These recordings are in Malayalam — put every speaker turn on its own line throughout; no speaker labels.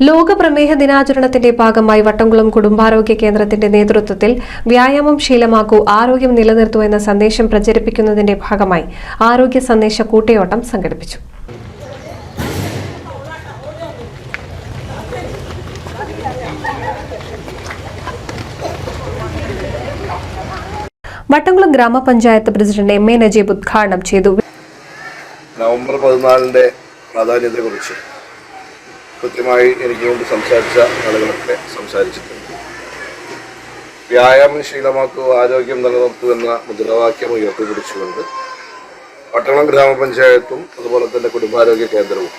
ലോക പ്രമേഹ ദിനാചരണത്തിന്റെ ഭാഗമായി വട്ടംകുളം കുടുംബാരോഗ്യ കേന്ദ്രത്തിന്റെ നേതൃത്വത്തിൽ വ്യായാമം ശീലമാക്കൂ, ആരോഗ്യം നിലനിർത്തൂ എന്ന സന്ദേശം പ്രചരിപ്പിക്കുന്നതിന്റെ ഭാഗമായി ആരോഗ്യ സന്ദേശ കൂട്ടയോട്ടം സംഘടിപ്പിച്ചു. വട്ടംകുളം ഗ്രാമപഞ്ചായത്ത് പ്രസിഡന്റ് എം.എ. നജീബ് ഉദ്ഘാടനം ചെയ്തു.
നവംബർ 14 പ്രാധാന്യത്തെക്കുറിച്ച് കൃത്യമായി എനിക്ക് മുമ്പ് സംസാരിച്ച ആളുകളൊക്കെ സംസാരിച്ചിട്ടുണ്ട്. വ്യായാമം ശീലമാക്കൂ, ആരോഗ്യം നിലനിർത്തൂ എന്ന മുദ്രാവാക്യം ഉയർത്തിപ്പിടിച്ചുകൊണ്ട് വട്ടംകുളം ഗ്രാമപഞ്ചായത്തും അതുപോലെ തന്നെ കുടുംബാരോഗ്യ കേന്ദ്രവും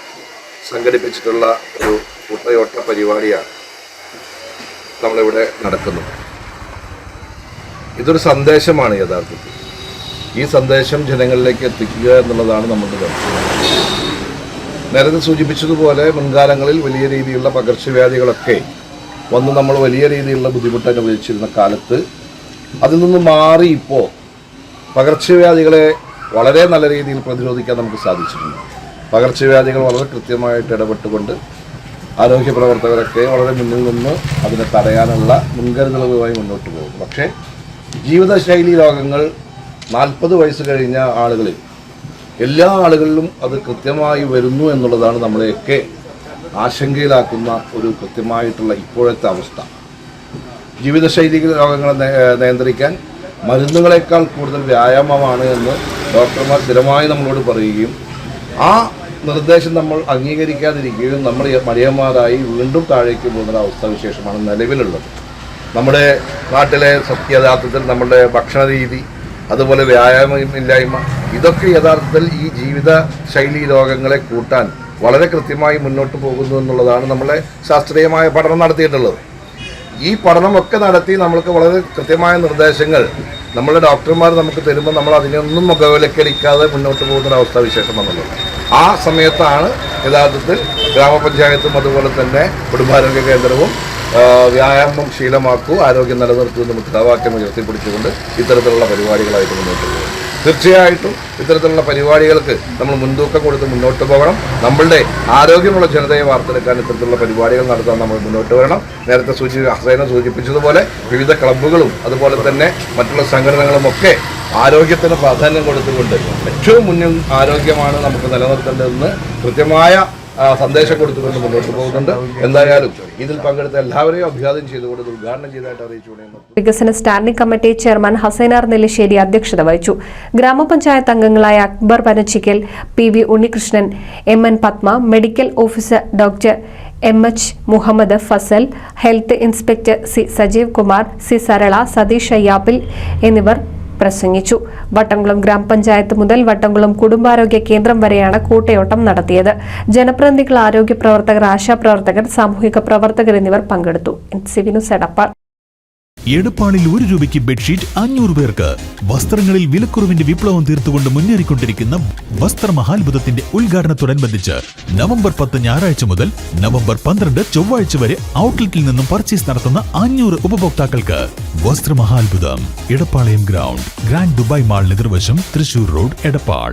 സംഘടിപ്പിച്ചിട്ടുള്ള ഒരു കൂട്ടയോട്ട പരിപാടിയാണ് നമ്മളിവിടെ നടക്കുന്നത്. ഇതൊരു സന്ദേശമാണ്. യഥാർത്ഥത്തിൽ ഈ സന്ദേശം ജനങ്ങളിലേക്ക് എത്തിക്കുക എന്നുള്ളതാണ് നമ്മുടെ ലക്ഷ്യം. നേരത്തെ സൂചിപ്പിച്ചതുപോലെ മുൻകാലങ്ങളിൽ വലിയ രീതിയിലുള്ള പകർച്ചവ്യാധികളൊക്കെ വന്ന് നമ്മൾ വലിയ രീതിയിലുള്ള ബുദ്ധിമുട്ട് അനുഭവിച്ചിരുന്ന കാലത്ത് അതിൽ നിന്ന് മാറി ഇപ്പോൾ പകർച്ചവ്യാധികളെ വളരെ നല്ല രീതിയിൽ പ്രതിരോധിക്കാൻ നമുക്ക് സാധിച്ചിട്ടുണ്ട്. പകർച്ചവ്യാധികൾ വളരെ കൃത്യമായിട്ട് ഇടപെട്ടുകൊണ്ട് ആരോഗ്യ പ്രവർത്തകരൊക്കെ വളരെ മുന്നിൽ നിന്ന് അതിനെ തടയാനുള്ള മുൻകരുതലുകളുമായി മുന്നോട്ട് പോകും. പക്ഷേ ജീവിതശൈലി രോഗങ്ങൾ 40 വയസ്സ് കഴിഞ്ഞ ആളുകളിൽ എല്ലാ ആളുകളിലും അത് കൃത്യമായി വരുന്നു എന്നുള്ളതാണ് നമ്മളെയൊക്കെ ആശങ്കയിലാക്കുന്ന ഒരു കൃത്യമായിട്ടുള്ള ഇപ്പോഴത്തെ അവസ്ഥ. ജീവിതശൈലി രോഗങ്ങളെ നിയന്ത്രിക്കാൻ മരുന്നുകളെക്കാൾ കൂടുതൽ വ്യായാമമാണ് എന്ന് ഡോക്ടർമാർ സ്ഥിരമായി നമ്മളോട് പറയുകയും ആ നിർദ്ദേശം നമ്മൾ അംഗീകരിക്കാതിരിക്കുകയും നമ്മൾ മടിയന്മാരായി വീണ്ടും താഴേക്ക് പോകുന്ന അവസ്ഥാവിശേഷമാണ് നിലവിലുള്ളത്. നമ്മുടെ നാട്ടിലെ യഥാർത്ഥത്തിൽ നമ്മുടെ ഭക്ഷണ രീതി, അതുപോലെ വ്യായാമമില്ലായ്മ, ഇതൊക്കെ യഥാർത്ഥത്തിൽ ഈ ജീവിത ശൈലി രോഗങ്ങളെ കൂട്ടാൻ വളരെ കൃത്യമായി മുന്നോട്ട് പോകുന്നു എന്നുള്ളതാണ് നമ്മളെ ശാസ്ത്രീയമായ പഠനം നടത്തിയിട്ടുള്ളത്. ഈ പഠനമൊക്കെ നടത്തി നമ്മൾക്ക് വളരെ കൃത്യമായ നിർദ്ദേശങ്ങൾ നമ്മുടെ ഡോക്ടർമാർ നമുക്ക് തരുമ്പോൾ നമ്മൾ അതിനൊന്നും മുഖവിലക്കരിക്കാതെ മുന്നോട്ട് പോകുന്നൊരവസ്ഥാവിശേഷം വന്നുള്ളത്. ആ സമയത്താണ് യഥാർത്ഥത്തിൽ ഗ്രാമപഞ്ചായത്തും അതുപോലെ തന്നെ കുടുംബാരോഗ്യ കേന്ദ്രവും വ്യായാമം ശീലമാക്കൂ, ആരോഗ്യം നിലനിർത്തൂ എന്ന മുദ്രാവാക്യം ഉയർത്തിപ്പിടിച്ചുകൊണ്ട് ഇത്തരത്തിലുള്ള പരിപാടികളായിട്ട് മുന്നോട്ട് പോകും. തീർച്ചയായിട്ടും ഇത്തരത്തിലുള്ള പരിപാടികൾക്ക് നമ്മൾ മുൻതൂക്കം കൊടുത്ത് മുന്നോട്ട് പോകണം. നമ്മളുടെ ആരോഗ്യമുള്ള ജനതയെ വാർത്തെടുക്കാൻ ഇത്തരത്തിലുള്ള പരിപാടികൾ നടത്താൻ നമ്മൾ മുന്നോട്ട് വരണം. നേരത്തെ ഹസൈന സൂചിപ്പിച്ചതുപോലെ വിവിധ ക്ലബ്ബുകളും അതുപോലെ തന്നെ മറ്റുള്ള സംഘടനകളും ഒക്കെ ആരോഗ്യത്തിന് പ്രാധാന്യം കൊടുത്തുകൊണ്ട് ഏറ്റവും മുന്നിൽ ആരോഗ്യമാണ് നമുക്ക് നിലനിർത്തേണ്ടതെന്ന് കൃത്യമായ സന്ദേശം കൊടുത്തുകൊണ്ട് മുന്നോട്ട് പോകുന്നുണ്ട്. എന്തായാലും ഇതിൽ പങ്കെടുത്ത എല്ലാവരെയും അഭിവാദ്യം ചെയ്തുകൊണ്ട് ഉദ്ഘാടനം ചെയ്തതായിട്ട് അറിയിച്ചുകൊണ്ട്
വികസന standing committee chairman Hasainar Nellissery അധ്യക്ഷത വഹിച്ചു. ഗ്രാമപഞ്ചായത്ത് അംഗങ്ങളായ Akbar Panachikkal, P V. Unnikrishnan, M N. Padma, medical officer doctor M H. Muhammad Fasal, health inspector C. Sajeev Kumar, C. Sarala, Satheesh Ayyappil എന്നിവർ പ്രസംഗിച്ചു. വട്ടംകുളം ഗ്രാമപഞ്ചായത്ത് മുതൽ വട്ടംകുളം കുടുംബാരോഗ്യ കേന്ദ്രം വരെയാണ് കൂട്ടയോട്ടം നടത്തിയത്. ജനപ്രതിനിധികൾ, ആരോഗ്യ പ്രവർത്തകർ, ആശാപ്രവർത്തകർ, സാമൂഹിക പ്രവർത്തകർ എന്നിവർ പങ്കെടുത്തു. എടപ്പാൾ.
എടപ്പാളിൽ 1 രൂപയ്ക്ക് ബെഡ്ഷീറ്റ് 500 പേർക്ക്. വസ്ത്രങ്ങളിൽ വിലക്കുറവിന്റെ വിപ്ലവം തീർത്തുകൊണ്ട് മുന്നേറിക്കൊണ്ടിരിക്കുന്ന വസ്ത്രമഹാത്ഭുതത്തിന്റെ ഉദ്ഘാടനത്തോടനുബന്ധിച്ച് നവംബർ 10 ഞായറാഴ്ച മുതൽ നവംബർ 12 ചൊവ്വാഴ്ച വരെ ഔട്ട്ലെറ്റിൽ നിന്നും പർച്ചേസ് നടത്തുന്ന 500 ഉപഭോക്താക്കൾക്ക് വസ്ത്രമഹാത്ഭുതം, എടപ്പാളയം ഗ്രൗണ്ട്, ഗ്രാൻഡ് ദുബായ് മാളിന് എതിർവശം, തൃശൂർ റോഡ്, എടപ്പാൾ.